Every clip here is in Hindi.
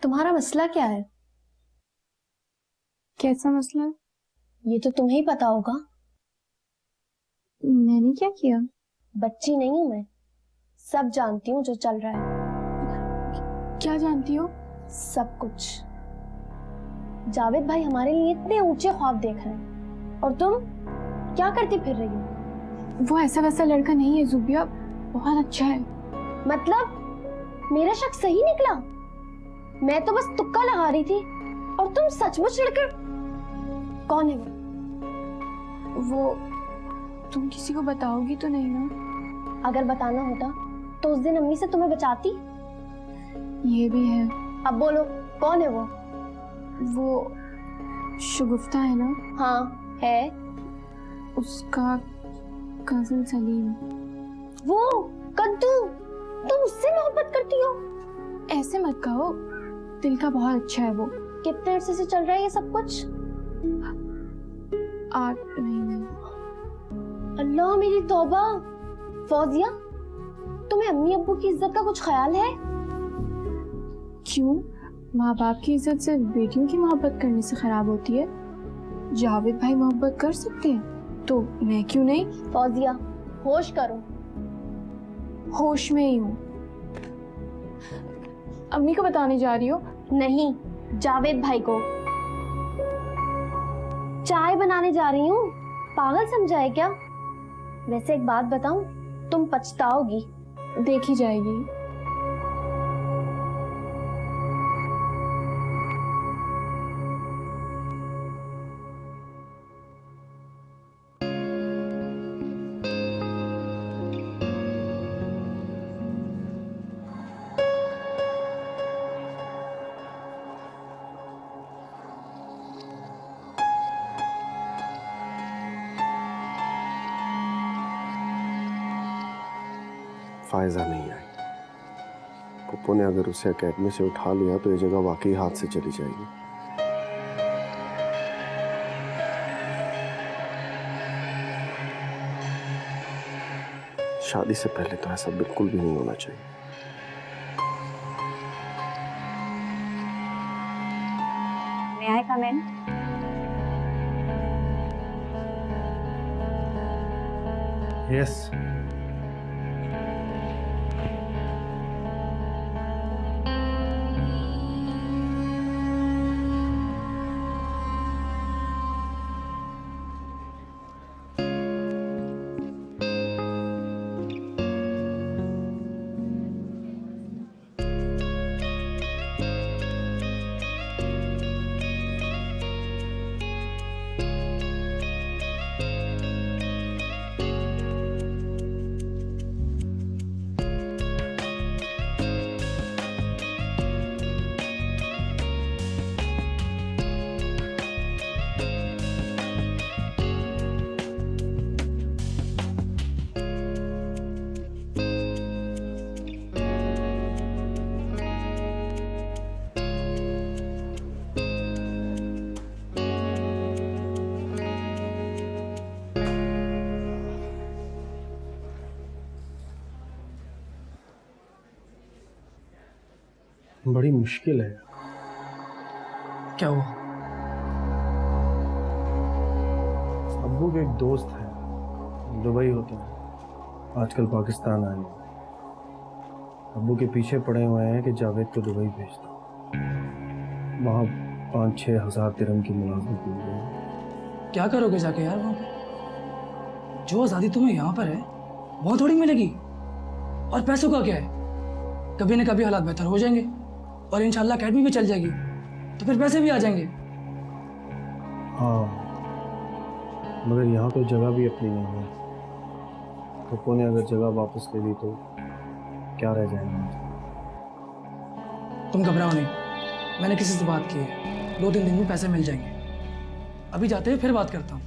तुम्हारा मसला क्या है? कैसा मसला? ये तो तुम्हें ही पता होगा। मैंने क्या किया? बच्ची नहीं हूं मैं, सब जानती हूँ जो चल रहा है। क्या जानती हो? सब कुछ। जावेद भाई हमारे लिए इतने ऊंचे ख्वाब देख रहे हैं और तुम क्या करती फिर रही हो? वो ऐसा वैसा लड़का नहीं है जुबिया, बहुत अच्छा है। मतलब मेरा शक सही निकला? मैं तो बस तुक्का लगा रही थी और तुम सचमुच लड़कर। कौन है वो तुम किसी को बताओगी तो नहीं ना? अगर बताना होता तो उस दिन अम्मी से तुम्हें बचाती। ये भी है। अब बोलो, कौन है वो शगुफ्ता है ना? हाँ है। उसका कजिन सलीम। वो कद्दू, तुम उससे मोहब्बत करती हो? ऐसे मत कहो, दिल का बहुत अच्छा है वो। कितने अरसे से चल रहा है ये सब कुछ? 8 महीने। अल्लाह मेरी तौबा। फौजिया, तुम्हें अम्मी अब्बू की इज्जत का कुछ ख्याल है? क्यों? माँ बाप की इज्जत सिर्फ बेटियों की मोहब्बत करने से खराब होती है? जावेद भाई मोहब्बत कर सकते हैं तो मैं क्यों नहीं? फौजिया, होश करो। होश में ही हूँ। अम्मी को बताने जा रही हो? नहीं, जावेद भाई को। चाय बनाने जा रही हूँ, पागल समझा है क्या? वैसे एक बात बताऊं, तुम पछताओगी। देखी जाएगी। फायजा नहीं आई। पप्पू ने अगर उसे एकेडमी से उठा लिया तो ये जगह वाकई हाथ से चली जाएगी। शादी से पहले तो ऐसा बिल्कुल भी नहीं होना चाहिए। May I come in? Yes. बड़ी मुश्किल है। क्या हुआ? अब्बू के एक दोस्त है, दुबई होते हैं, आजकल पाकिस्तान आए हैं। अब्बू के पीछे पड़े हुए हैं कि जावेद को दुबई भेज दो। वहाँ 5-6 हज़ार दिरहम की मुलाजमत मिल गई। क्या करोगे जाके यार वहाँ पे? जो आज़ादी तुम्हें यहाँ पर है वो थोड़ी मिलेगी। और पैसों का क्या है? कभी ना कभी हालात बेहतर हो जाएंगे और इंशाल्लाह अकेडमी भी चल जाएगी तो फिर पैसे भी आ जाएंगे। हाँ, मगर यहाँ तो जगह भी अपनी नहीं है। पप्पू ने अगर जगह वापस ले ली तो क्या रह जाएगा? तुम घबराओ नहीं, मैंने किसी से बात की है, 2-3 दिन में पैसे मिल जाएंगे। अभी जाते हैं, फिर बात करता हूँ।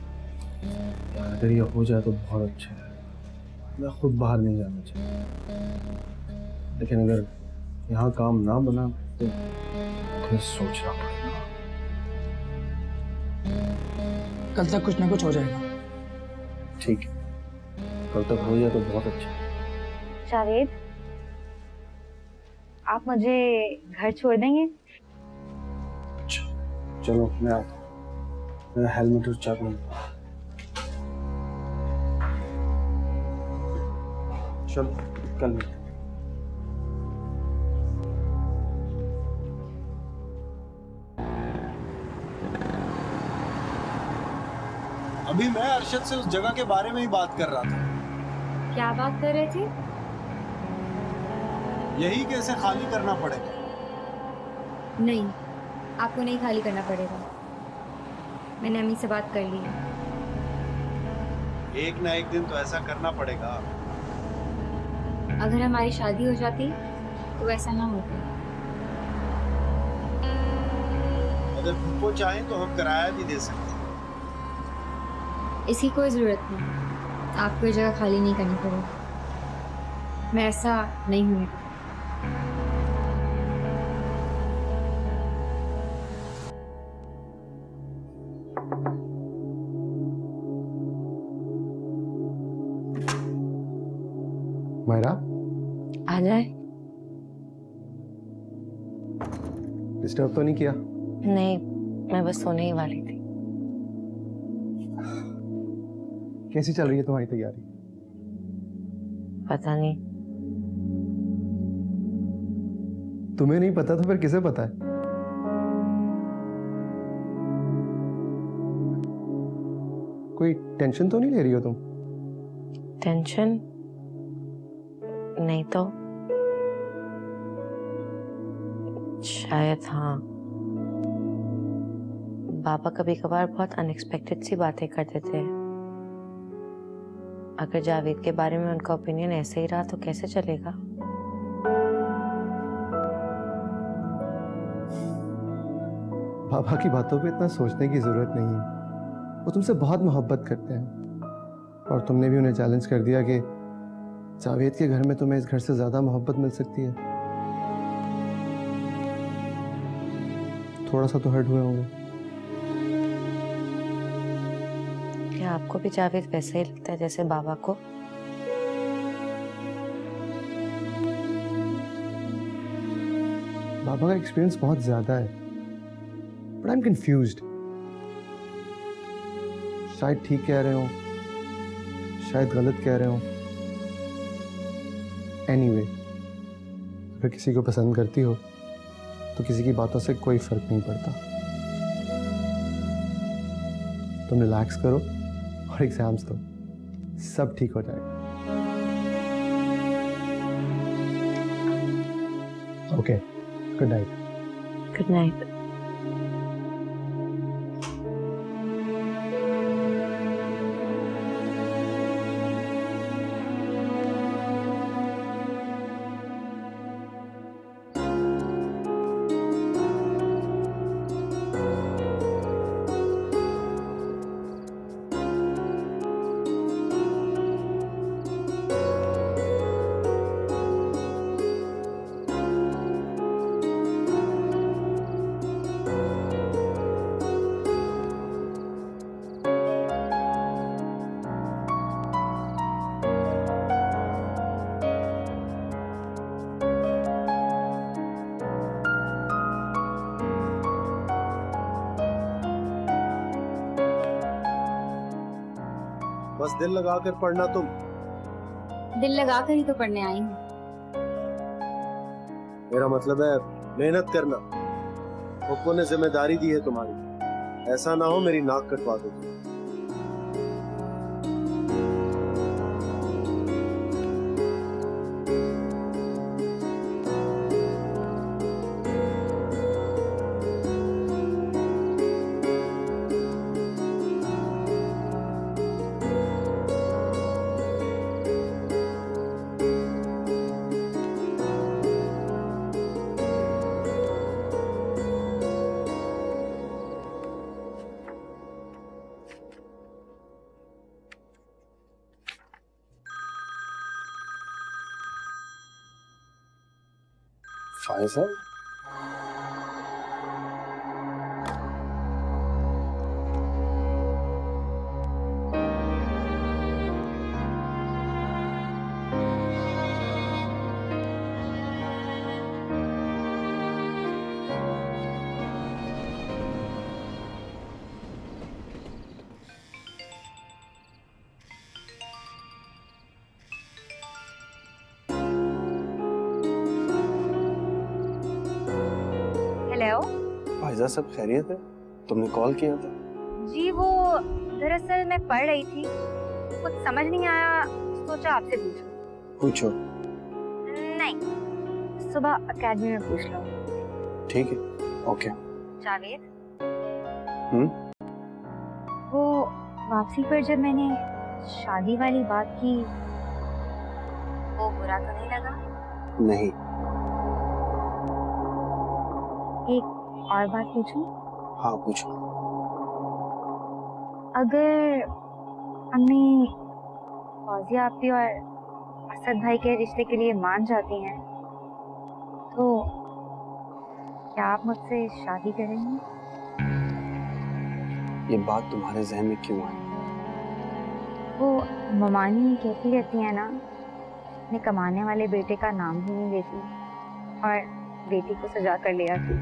अगर ये हो जाए तो बहुत अच्छा है। मैं खुद बाहर नहीं जाना चाहता, लेकिन अगर यहाँ काम ना बना तो फिर सोचना पड़ेगा। कल तक कुछ ना कुछ हो जाएगा। ठीक है, कल तक हो जाए तो बहुत अच्छा है। जावेद, आप मुझे घर छोड़ देंगे? चलो मैं आता हूँ, मेरा हेलमेट और चाबी नहीं। चलो कल मिलते हैं। अभी मैं अरशद से उस जगह के बारे में ही बात कर रहा था। क्या बात कर रहे थे? यही कि इसे खाली करना पड़ेगा। नहीं, आपको नहीं खाली करना पड़ेगा। मैंने अम्मी से बात कर ली है। एक ना एक दिन तो ऐसा करना पड़ेगा। अगर हमारी शादी हो जाती तो ऐसा ना होता। अगर भूखो चाहे तो हम किराया भी दे सकते हैं। इसकी कोई ज़रूरत नहीं, आपको ये जगह खाली नहीं करनी पड़ेगी। मैं ऐसा नहीं होने दूंगी। मायरा, आ जाए। डिस्टर्ब तो नहीं किया? नहीं, मैं बस सोने ही वाली थी। कैसी चल रही है तुम्हारी तैयारी? पता नहीं। तुम्हें नहीं पता तो फिर किसे पता है? कोई टेंशन तो नहीं ले रही हो तुम? टेंशन नहीं तो शायद हाँ। बाबा कभी कभार बहुत अनएक्सपेक्टेड सी बातें कर देते हैं। अगर जावेद के बारे में उनका ओपिनियन ऐसे ही रहा तो कैसे चलेगा? बाबा की बातों पे इतना सोचने की जरूरत नहीं है। वो तुमसे बहुत मोहब्बत करते हैं और तुमने भी उन्हें चैलेंज कर दिया कि जावेद के घर में तुम्हें इस घर से ज्यादा मोहब्बत मिल सकती है। थोड़ा सा तो हर्ट हुए होंगे। क्या आपको भी जावेद वैसे ही लगता है जैसे बाबा को? बाबा का एक्सपीरियंस बहुत ज्यादा है, बट आई एम कंफ्यूज्ड। शायद ठीक कह रहे हो, शायद गलत कह रहे हो। एनीवे, अगर किसी को पसंद करती हो तो किसी की बातों से कोई फर्क नहीं पड़ता। तुम रिलैक्स करो और एग्जाम्स दो, सब ठीक हो जाएगा। Okay, good night. Good night. बस दिल लगा कर पढ़ना तुम। दिल लगा कर ही तो पढ़ने आई हूँ। मेरा मतलब है मेहनत करना। पप्पू ने जिम्मेदारी दी है तुम्हारी, ऐसा ना हो मेरी नाक कटवा दो। फायसल, हेलो। फाइजा, सब खैरियत है? तुमने कॉल किया था? जी वो दरअसल मैं पढ़ रही थी, कुछ समझ नहीं आया, सोचा आपसे पूछूं। पूछो। नहीं, सुबह एकेडमी में पूछ लो। ठीक है, ओके। जावेद, हम्म? वो वापसी पर जब मैंने शादी वाली बात की, वो बुरा तो नहीं लगा? नहीं। एक और बात पूछूं? हाँ, पूछो। अगर अम्मी फौजिया आपी और असद भाई के रिश्ते के लिए मान जाती हैं, तो क्या आप मुझसे शादी करेंगे? ये बात तुम्हारे जहन में क्यों आई? वो ममानी कहती रहती है ना, अपने कमाने वाले बेटे का नाम भी नहीं लेती और बेटी को सजा कर ले आती।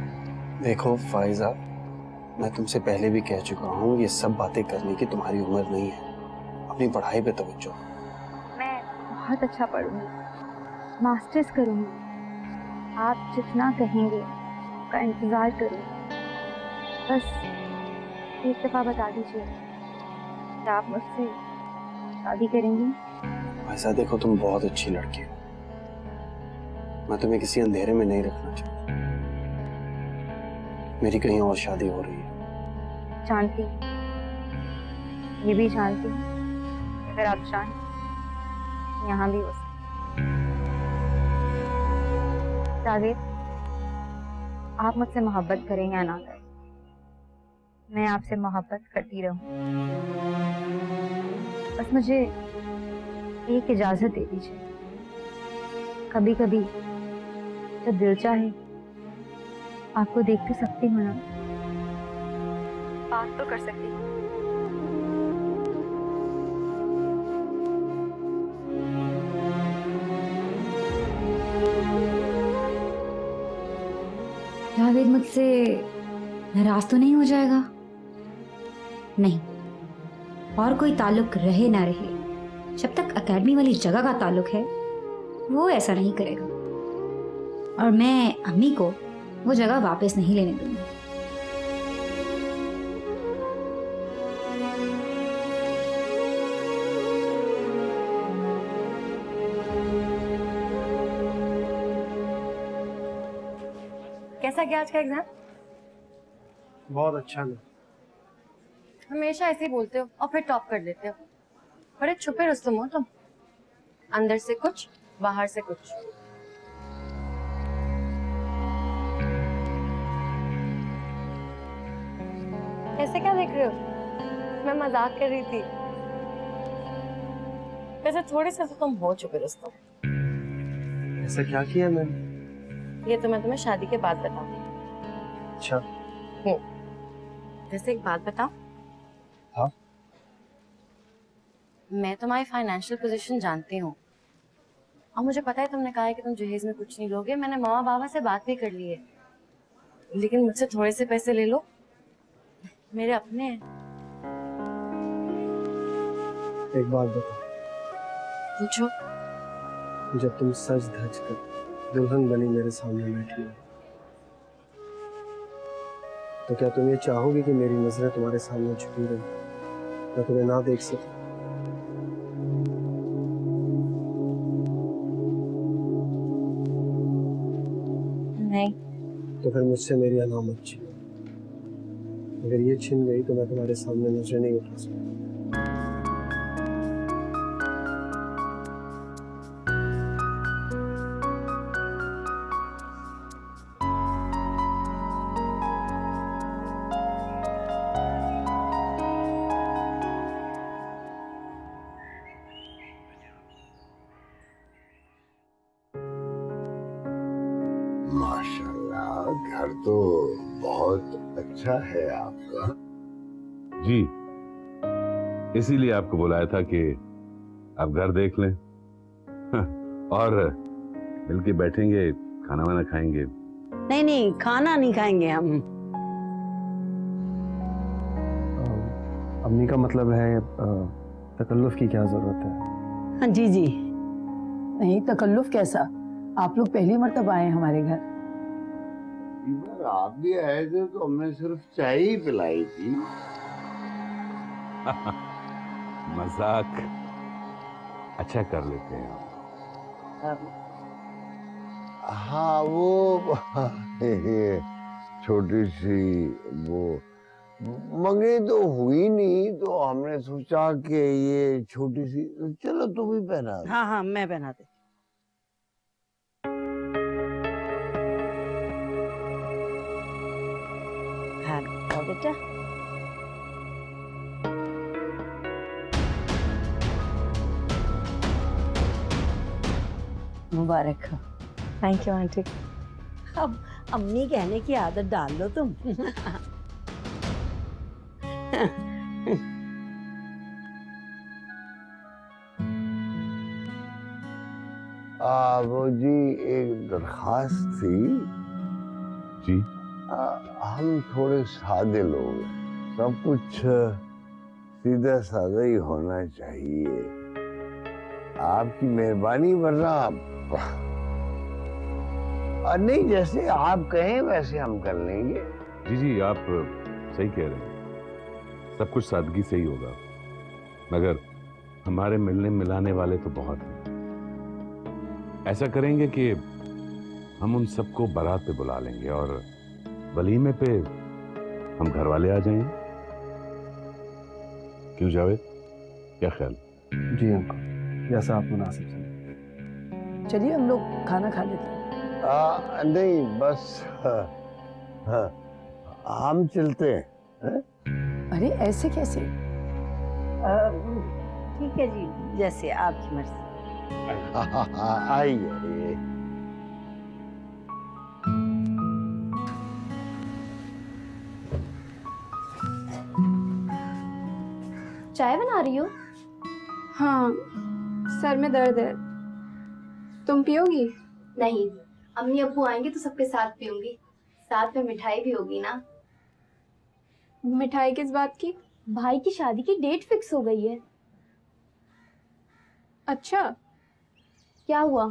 देखो फाइजा, मैं तुमसे पहले भी कह चुका हूँ, ये सब बातें करने की तुम्हारी उम्र नहीं है। अपनी पढ़ाई पे तवज्जो। मैं बहुत अच्छा पढ़ूंगी, मास्टर्स करूंगी, आप जितना कहेंगे का इंतजार करूंगी। बस एक दफा बता दीजिए, क्या आप मुझसे शादी करेंगी? फाइजा देखो, तुम बहुत अच्छी लड़की हो, मैं तुम्हें किसी अंधेरे में नहीं रखना चाहता। मेरी कहीं और शादी हो रही है। जानती, ये भी जानती, अगर आप चाहें यहाँ भी हो सकती। जावेद, आप मुझसे मोहब्बत करें या ना करें, मैं आपसे मोहब्बत करती रहूं। बस मुझे एक इजाजत दे दीजिए। कभी कभी जब दिल चाहे आपको देख तो सकती हूँ ना, बात तो कर सकती हूँ। जावेद मुझसे नाराज तो नहीं हो जाएगा? नहीं, और कोई ताल्लुक रहे ना रहे, जब तक एकेडमी वाली जगह का ताल्लुक है वो ऐसा नहीं करेगा, और मैं अम्मी को वो जगह वापस नहीं लेने दूंगी। कैसा गया आज का एग्जाम? बहुत अच्छा लगा। हमेशा ऐसे ही बोलते हो और फिर टॉप कर देते हो। बड़े छुपे रुस्तम हो तुम, अंदर से कुछ बाहर से कुछ। ऐसे क्या देख रहे हो? मैं मजाक कर रही थी। वैसे थोड़े से तो तुम हो चुके रुस्तम। ऐसा क्या किया मैंने? ये तो मैं तुम्हें शादी के बाद बताऊंगी। अच्छा। वैसे एक बात बताऊं? हाँ। मैं तुम्हारी फाइनेंशियल पोजीशन जानती हूँ, और मुझे पता है तुमने कहा है कि तुम जहेज में कुछ नहीं लोगे। मैंने मामा बाबा से बात भी कर ली है, लेकिन मुझसे थोड़े से पैसे ले लो, मेरे अपने हैं। एक बात बता, पूछो। जब तुम सज धज कर दुल्हन बनी मेरे सामने बैठी हो, तो क्या तुम ये चाहोगे कि मेरी नजरें तुम्हारे सामने झुकी रही, मैं तुम्हें ना देख सकूं? नहीं। तो फिर मुझसे मेरी अनामत छीनो। अगर ये छिन गई तो मैं तुम्हारे सामने नजरें नहीं उठा सकता। माशाल्लाह, घर तो बहुत अच्छा है आपका। जी, इसीलिए आपको बुलाया था कि आप घर देख लें और मिलके बैठेंगे, खाना वाना खाएंगे। नहीं नहीं, खाना नहीं खाएंगे हम। अम्मी का मतलब है तकल्लुफ की क्या जरूरत है? हाँ जी जी। नहीं, तकल्लुफ कैसा, आप लोग पहली मर्तबा आए हमारे घर। इधर आप भी आए थे तो हमने सिर्फ चाय ही पिलाई थी। मजाक अच्छा कर लेते हैं हम। हाँ वो छोटी सी वो मंगनी तो हुई नहीं, तो हमने सोचा कि ये छोटी सी, चलो तू भी पहना दे। हाँ हाँ मैं पहना दे। हाँ आओ बेटा। मुबारक हो। Thank you aunty. अब अम्मी कहने की आदत डाल लो तुम। वो जी एक दरखास्त थी। जी हम थोड़े सादे लोग हैं, सब कुछ सीधा साधा ही होना चाहिए। आपकी मेहरबानी, वरना नहीं, जैसे आप कहें वैसे हम कर लेंगे। जी जी, आप सही कह रहे हैं, सब कुछ सादगी से ही होगा, मगर हमारे मिलने मिलाने वाले तो बहुत हैं। ऐसा करेंगे कि हम उन सबको बारात पे बुला लेंगे और वलीमे पे हम घर वाले आ जाएंगे। क्यों जावेद, क्या ख्याल? जी अंकल, जैसा आप मुनासिब समझें। चलिए हम लोग खाना खा लेते हैं। नहीं बस हम चलते हैं। अरे ऐसे कैसे? ठीक है जी, जैसे आपकी मर्जी। आइए। चाय बना रही हो? हाँ, सर में दर्द है। तुम पियोगी? नहीं, अम्मी अब्बू आएंगे तो सबके साथ पीऊंगी, साथ में मिठाई भी होगी ना। मिठाई किस बात की? भाई की शादी की डेट फिक्स हो गई है। अच्छा, क्या हुआ,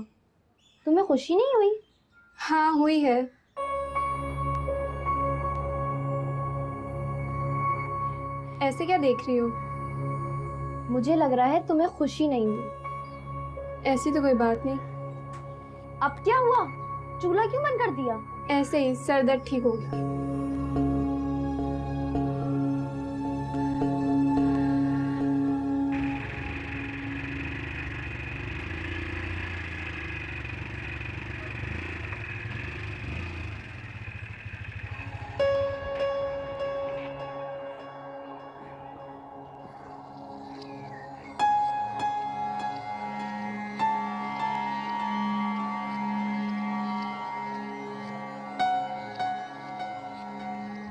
तुम्हें खुशी नहीं हुई? हाँ हुई है। ऐसे क्या देख रही हो? मुझे लग रहा है तुम्हें खुशी नहीं हुई। ऐसी तो कोई बात नहीं। अब क्या हुआ, चूल्हा क्यों बंद कर दिया? ऐसे ही सर दर्द ठीक हो गया।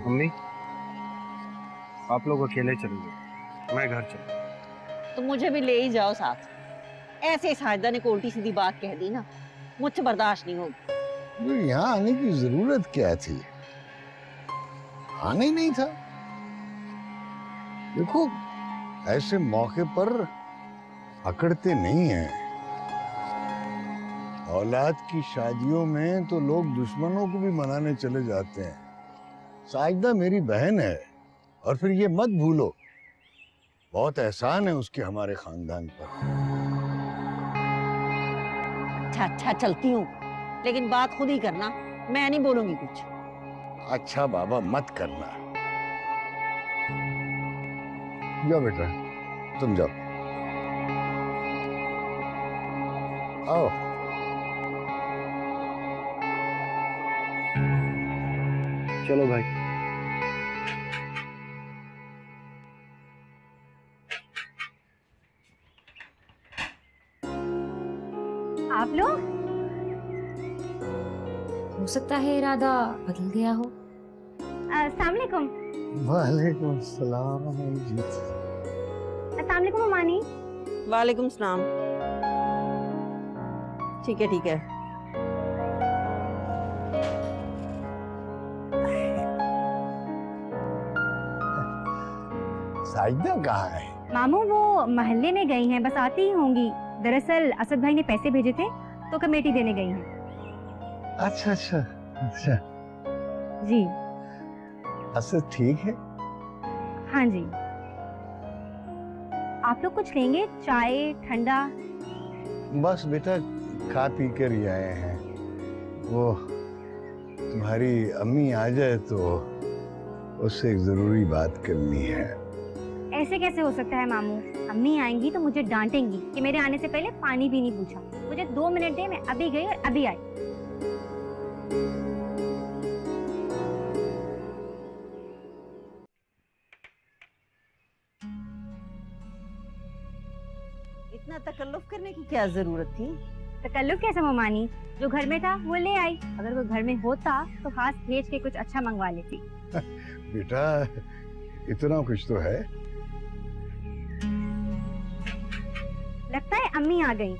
मम्मी, आप लोग अकेले चलेंगे, मैं घर चलूँ। तो मुझे भी ले ही जाओ साथ। ऐसे साजिदा ने को उल्टी सीधी बात कह दी ना, मुझसे बर्दाश्त नहीं होगी। तो यहाँ आने की जरूरत क्या थी? आना ही नहीं था। देखो, ऐसे मौके पर अकड़ते नहीं हैं। औलाद की शादियों में तो लोग दुश्मनों को भी मनाने चले जाते हैं। साजिदा मेरी बहन है, और फिर ये मत भूलो, बहुत एहसान है उसके हमारे खानदान पर। अच्छा चलती हूँ, लेकिन बात खुद ही करना, मैं नहीं बोलूंगी कुछ। अच्छा बाबा, मत करना। जाओ बेटा, तुम जाओ। आओ। चलो भाई। आप लोग? हो सकता है इरादा बदल गया हो। अस्सलाम वालेकुम। वालेकुम सलाम जी। अस्सलाम वालेकुम अमानी। वालेकुम सलाम। ठीक है। साजिदा कहाँ है? मामू वो महल्ले में गई हैं, बस आती ही होंगी। दरअसल असद भाई ने पैसे भेजे थे तो कमेटी देने गई हैं। अच्छा। जी असद ठीक है? हाँ जी। आप लोग कुछ लेंगे? चाय, ठंडा? बस बेटा खा पी कर ही आए हैं। वो तुम्हारी अम्मी आ जाए तो उससे एक जरूरी बात करनी है। ऐसे कैसे हो सकता है मामू? अम्मी आएंगी तो मुझे डांटेंगी कि मेरे आने से पहले पानी भी नहीं पूछा। मुझे 2 मिनट दे, मैं अभी गई और अभी आई। इतना तकल्लुफ करने की क्या जरूरत थी? तकल्लुफ कैसे ममानी? जो घर में था वो ले आई। अगर वो घर में होता तो खास भेज के कुछ अच्छा मंगवा लेती। बेटा इतना कुछ तो है। लगता है अम्मी आ गई।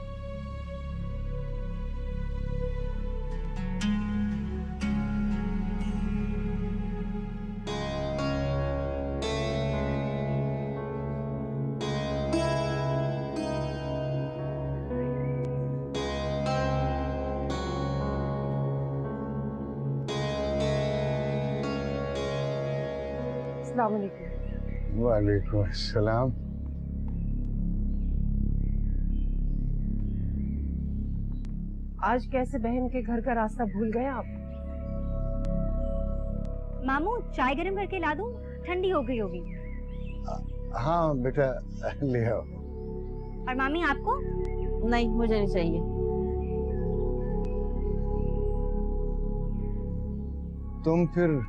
अस्सलाम वालेकुम। वालेकुम अस्सलाम। आज कैसे बहन के घर का रास्ता भूल गए आप? मामू चाय गरम करके ला दूं? ठंडी हो गई होगी। हाँ बेटा ले आओ। और मामी आपको? नहीं मुझे नहीं चाहिए। तुम फिर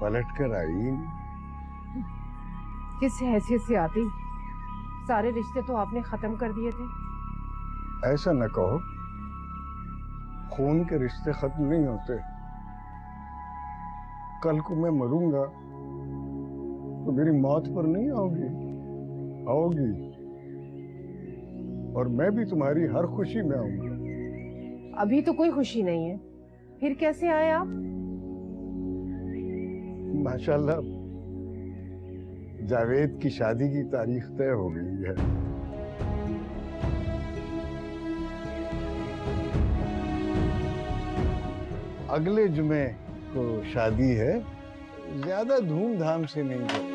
पलट कर आई? किस हैसियत से आती? सारे रिश्ते तो आपने खत्म कर दिए थे। ऐसा न कहो, खून के रिश्ते खत्म नहीं होते। कल को मैं मरूंगा तो मेरी मौत पर नहीं आओगी, आओगी और मैं भी तुम्हारी हर खुशी में आऊंगा। अभी तो कोई खुशी नहीं है, फिर कैसे आए आप? माशाल्लाह जावेद की शादी की तारीख तय हो गई है। अगले जुमे को शादी है, ज्यादा धूमधाम से नहीं कर रहे।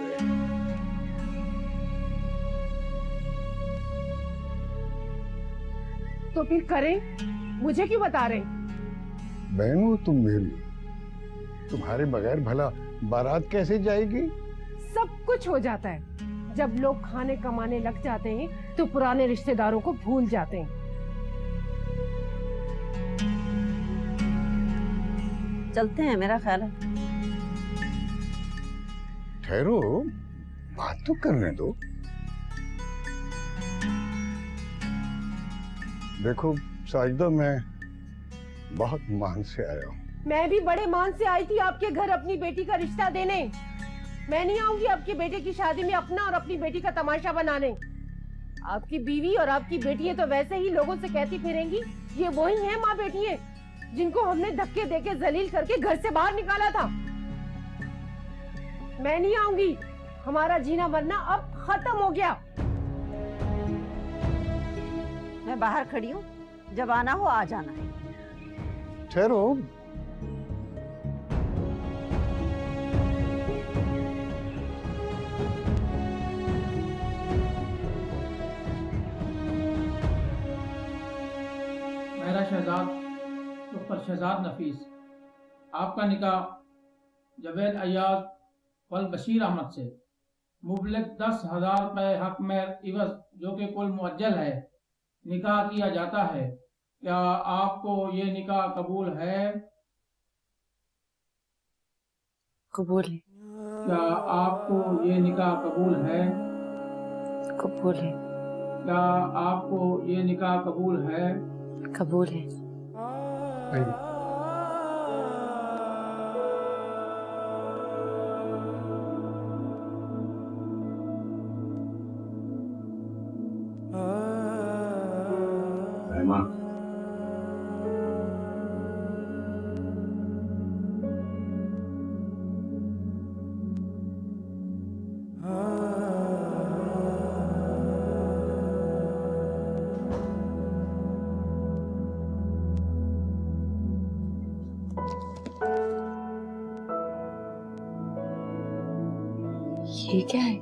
तो फिर करें, मुझे क्यों बता रहे? बहन वो तुम मेरी, तुम्हारे बगैर भला बारात कैसे जाएगी? सब कुछ हो जाता है। जब लोग खाने कमाने लग जाते हैं तो पुराने रिश्तेदारों को भूल जाते हैं। चलते हैं, मेरा ख्याल है। ठहरो, बात तो करने दो। देखो साजिदा, मैं बहुत मान से आया हूँ। मैं भी बड़े मान से आई थी आपके घर अपनी बेटी का रिश्ता देने। मैं नहीं आऊंगी आपके बेटे की शादी में अपना और अपनी बेटी का तमाशा बनाने। आपकी बीवी और आपकी बेटी तो वैसे ही लोगों से कहती फिरेंगी ये वही है माँ बेटी है जिनको हमने धक्के देके जलील करके घर से बाहर निकाला था। मैं नहीं आऊंगी, हमारा जीना मरना अब खत्म हो गया। मैं बाहर खड़ी हूँ, जब आना हो आ जाना है। ठहरो, मेरा शहजाद डॉक्टर शहजाद नफीस, आपका निकाह जवेद अय्याज वल बशीर अहमद से मुबलग 10,000 रुपये हक में इवज जो कि कुल मुअज्जल है निकाह किया जाता है। क्या आपको ये निकाह कबूल है? कबूल है। क्या आपको ये निकाह कबूल है? कबूल है। क्या आपको ये निकाह कबूल है? कबूल है। ये क्या है?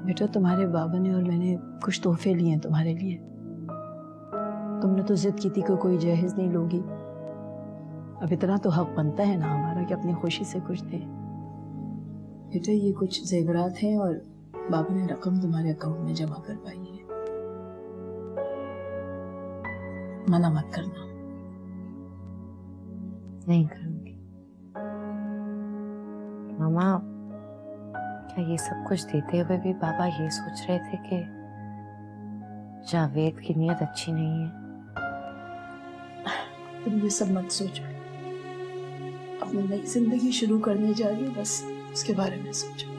बेटा तुम्हारे बाबा ने और मैंने कुछ तोहफे लिए हैं तुम्हारे लिए। तुमने तो जिद की थी कि कोई जहेज नहीं लोगी। अब इतना तो हक बनता है ना हमारा कि अपनी खुशी से कुछ दे। बेटा ये कुछ जेवरात हैं और बाबा ने रकम तुम्हारे अकाउंट में जमा करवाई है। मना मत करना। नहीं करूंगी। मामा, क्या ये सब कुछ देते हुए भी बाबा ये सोच रहे थे कि जावेद की नीयत अच्छी नहीं है? तुम ये सब मत सोचो। अपनी नई जिंदगी शुरू करने जा रही हो, बस उसके बारे में सोचो।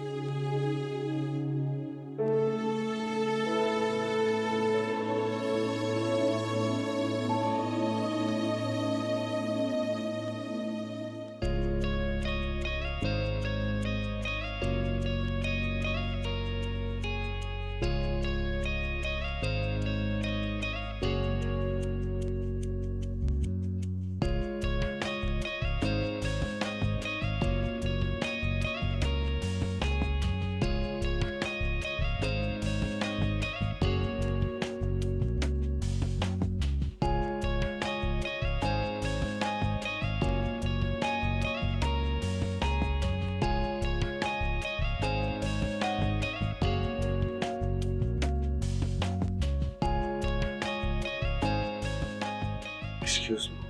एक्सक्यूज मी,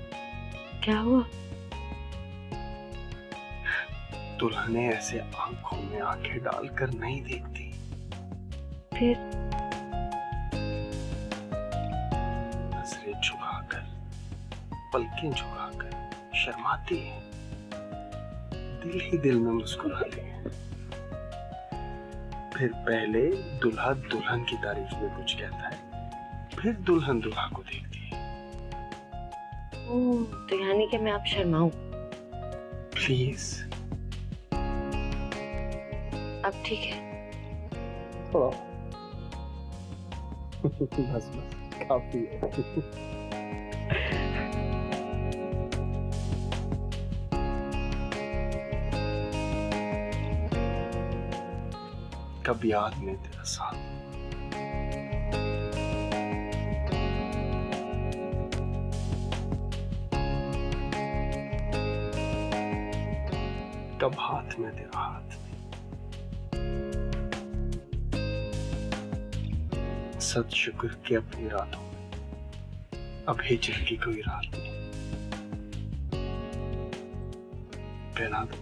क्या हुआ? दुल्हने ऐसे आंखों में आंखें डालकर नहीं देखती। फिर नजरें झुकाकर, पलकें झुकाकर शर्माती है, दिल ही दिल में मुस्कुराती है। फिर पहले दुल्हा दुल्हन की तारीफ में कुछ कहता है, फिर दुल्हन दुल्हा को देखती है। ओह, तो यानी कि मैं आप शर्माऊं? प्लीज। अब ठीक है। थोड़ा बस काफी है। कब याद में तेरा साथ, कब हाथ में तेरा हाथ में। सद शुक्र कि अपनी रातों में अब हिजर की कोई रात नहीं। पहना दो।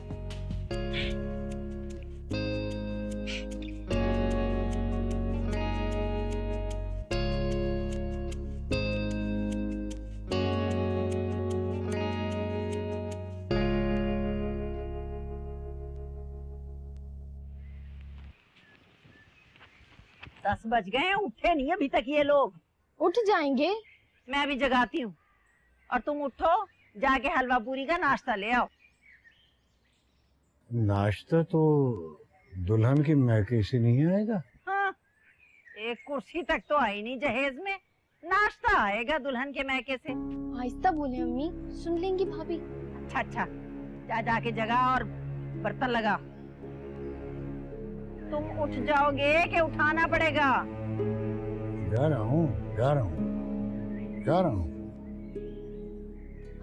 दस बज गए हैं, उठे नहीं अभी तक ये लोग। उठ जाएंगे। मैं भी जगाती हूँ और तुम उठो, जाके हलवा पूरी का नाश्ता ले आओ। नाश्ता तो दुल्हन की मैके से नहीं आएगा। हाँ, एक कुर्सी तक तो आई नहीं जहेज में, नाश्ता आएगा दुल्हन के मैके से। आहिस्ता बोले अम्मी, सुन लेंगी भाभी। अच्छा अच्छा, जाके जगा और बर्तन लगा। तुम उठ जाओगे कि उठाना पड़ेगा? जा रहा हूँ, जा रहा हूँ, जा रहा हूँ।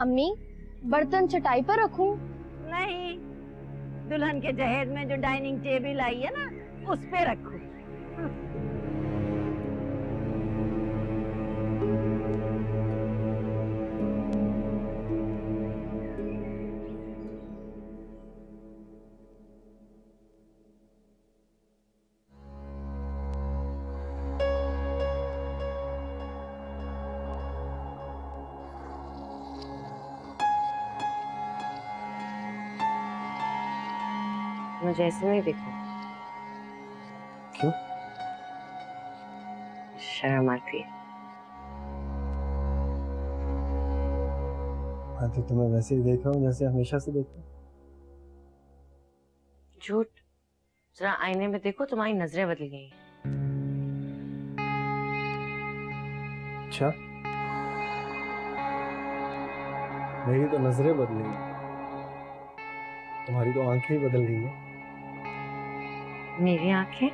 अम्मी, बर्तन चटाई पर रखूं? नहीं, दुल्हन के जहेज में जो डाइनिंग टेबल आई है ना, उस पे रखो। मुझे ऐसे नहीं देखो। क्यों? शर्म आती है। मैं तो तुम्हें वैसे ही देख रहा हूँ जैसे हमेशा से देखता हूँ। झूठ। जरा आईने में देखो, तुम्हारी नजरें बदल गई हैं। अच्छा, मेरी तो नजरें बदली, तुम्हारी तो आंखें ही बदल गई हैं। मेरी आंखें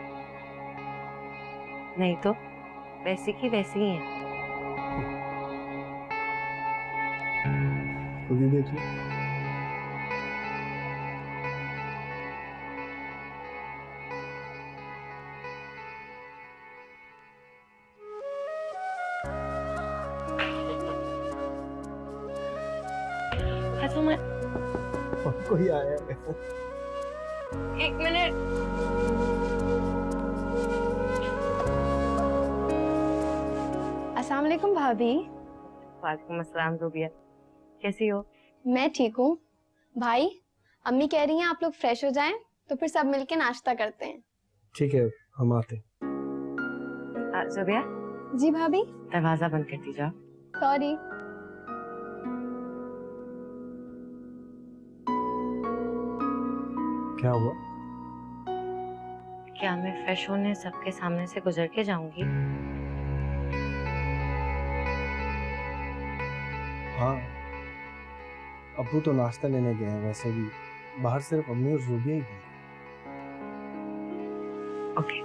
नहीं तो वैसी की वैसी ही हैं। खुद ही देखिए। हंसो मत। कोई आया है। एक मिनट। अस्सलाम वालेकुम भाभी। वालेकुम अस्सलाम ज़ुबिया, कैसी हो? मैं ठीक हूँ। भाई, अम्मी कह रही हैं आप लोग फ्रेश हो जाएं तो फिर सब मिलके नाश्ता करते हैं। ठीक है, हम आते हैं। ज़ुबिया। जी भाभी। दरवाजा बंद कर दीजिए। सॉरी। क्या हुआ? क्या मैं फ्रेश होने सबके सामने से गुजर के जाऊंगी? हाँ, अब्बू तो नाश्ता लेने गए हैं, वैसे भी बाहर सिर्फ अम्मी और ज़ुबिया ही हैं। ओके।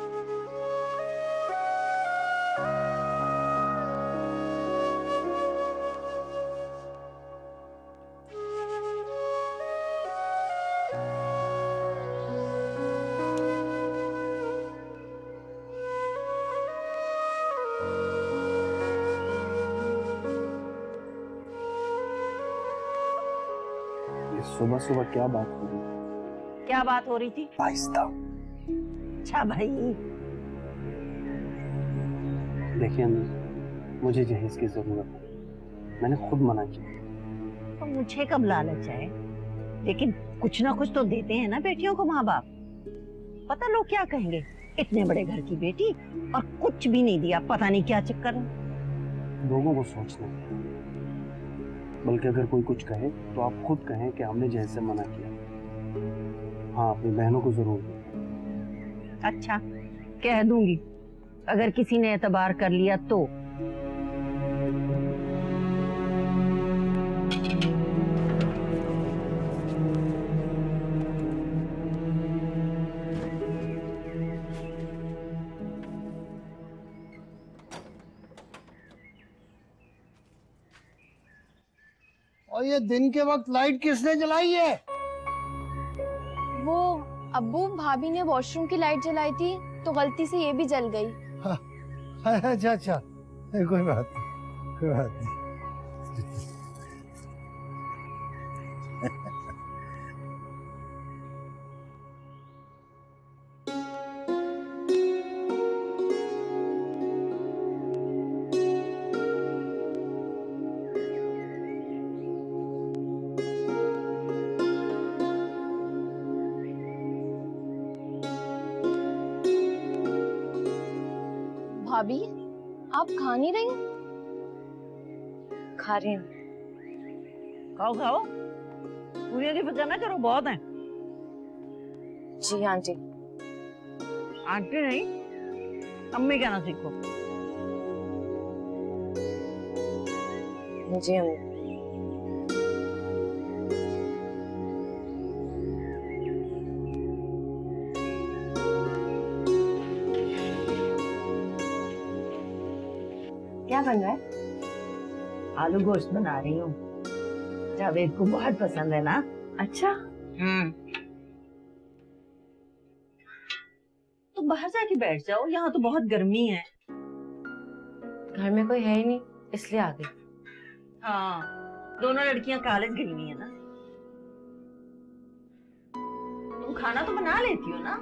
सुबह सुबह क्या बात हो रही? क्या बात हो रही थी? आहिस्ता। अच्छा भाई। देखिए अम्मी, मुझे जहेज की जरूरत है। मैंने खुद मना किया। तो मुझे कब लालच है? लेकिन कुछ ना कुछ तो देते हैं ना बेटियों को माँ बाप। पता लोग क्या कहेंगे, इतने बड़े घर की बेटी और कुछ भी नहीं दिया, पता नहीं क्या चक्कर है। लोगों को सोचना है, बल्कि अगर कोई कुछ कहे तो आप खुद कहें कि हमने जहेज से मना किया। हाँ, अपनी बहनों को जरूर दें। अच्छा, कह दूंगी अगर किसी ने एतबार कर लिया तो। और ये दिन के वक्त लाइट किसने जलाई है? वो अब्बू, भाभी ने वॉशरूम की लाइट जलाई थी तो गलती से ये भी जल गई। अच्छा अच्छा, कोई बात नहीं, कोई बात नहीं। भाभी, आप खा नहीं रही? खा रही हूँ। खाओ खाओ, पूरी की फिक्र ना करो, बहुत है। जी आंटी। आंटी नहीं, अम्मी कहना सीखो। जी अम्मी। क्या बन रहा है? आलू गोश्त बना रही हूँ, जावेद को बहुत पसंद है ना। अच्छा। तो बाहर जाके बैठ जाओ, यहाँ तो बहुत गर्मी है। घर में कोई है ही नहीं, इसलिए आ गई। हाँ, दोनों लड़कियां कॉलेज गई हुई है ना। तुम खाना तो बना लेती हो ना?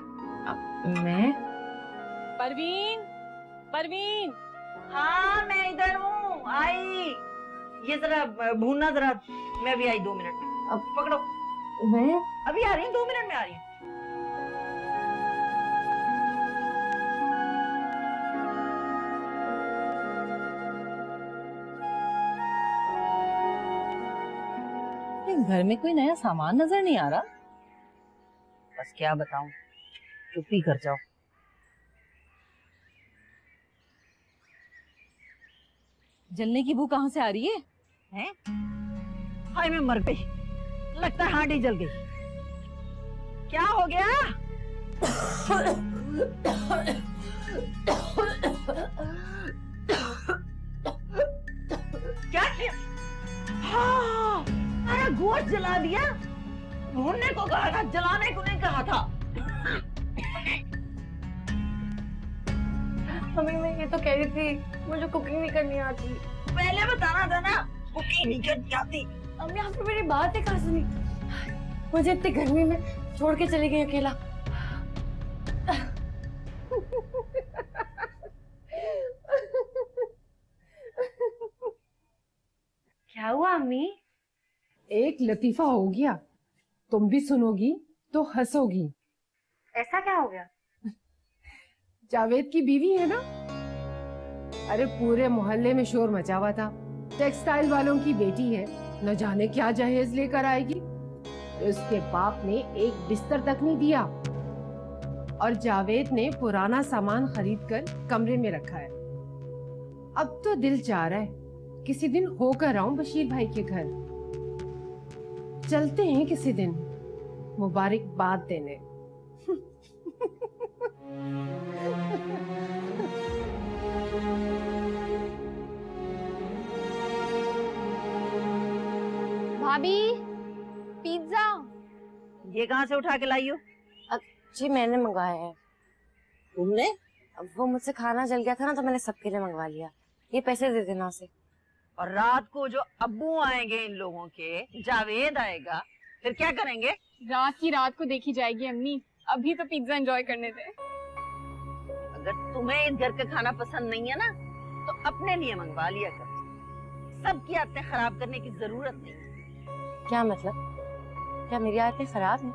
मैं? परवीन, परवीन। हाँ, मैं इधर हूँ, आई। ये जरा भूनना जरा, मैं भी आई 2 मिनट में। अब पकड़ो। मैं अभी आ रही हूँ, 2 मिनट में आ रही हूँ। घर में कोई नया सामान नजर नहीं आ रहा। बस क्या बताऊं, चुप ही कर जाओ। जलने की बू कहाँ से आ रही है? हैं? हाय, मैं मर गई, लगता है हांडी जल गई। क्या हो गया? क्या किया? हाँ, अरे गोश्त जला दिया। भूनने को कहा था, जलाने को नहीं कहा था। मम्मी मैं ये तो कह रही थी मुझे कुकिंग नहीं करनी आती। पहले बताना था ना, कुकिंग नहीं करनी आती। मम्मी आपने मेरी बात ही कहाँ सुनी? मुझे इतनी गर्मी में छोड़ के चली गई अकेला। क्या हुआ अम्मी? एक लतीफा हो गया, तुम भी सुनोगी तो हंसोगी। ऐसा क्या हो गया? जावेद की बीवी है ना, अरे पूरे मोहल्ले में शोर मचा हुआ था। टेक्सटाइल वालों की बेटी है, न जाने क्या जहेज लेकर आएगी। उसके बाप ने एक बिस्तर तक नहीं दिया और जावेद ने पुराना सामान खरीदकर कमरे में रखा है। अब तो दिल चाह रहा है किसी दिन होकर आऊं बशीर भाई के घर। चलते हैं किसी दिन मुबारकबाद देने। भाभी पिज्जा। ये कहाँ से उठा के लाई हो? जी मैंने मंगवाया है। तुमने? वो मुझसे खाना जल गया था ना तो मैंने सबके लिए मंगवा लिया। ये पैसे दे देना उसे। और रात को जो अब्बू आएंगे इन लोगों के, जावेद आएगा, फिर क्या करेंगे? रात की रात को देखी जाएगी अम्मी, अभी तो पिज्जा एंजॉय करने दे। अगर तुम्हें इस घर का खाना पसंद नहीं है ना तो अपने लिए मंगवा लिया कर। सबकी आदतें खराब करने की जरूरत नहीं। क्या मतलब? क्या मेरी आदतें खराब हैं?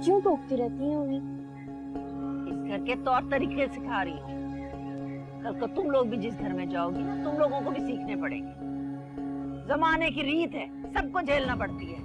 क्यों टोकती रहती हैं उन्हें? इस घर के तौर तरीके सिखा रही हूँ। कल को तुम लोग भी जिस घर में जाओगी ना, तुम लोगों को भी सीखने पड़ेंगे। जमाने की रीत है, सबको झेलना पड़ती है।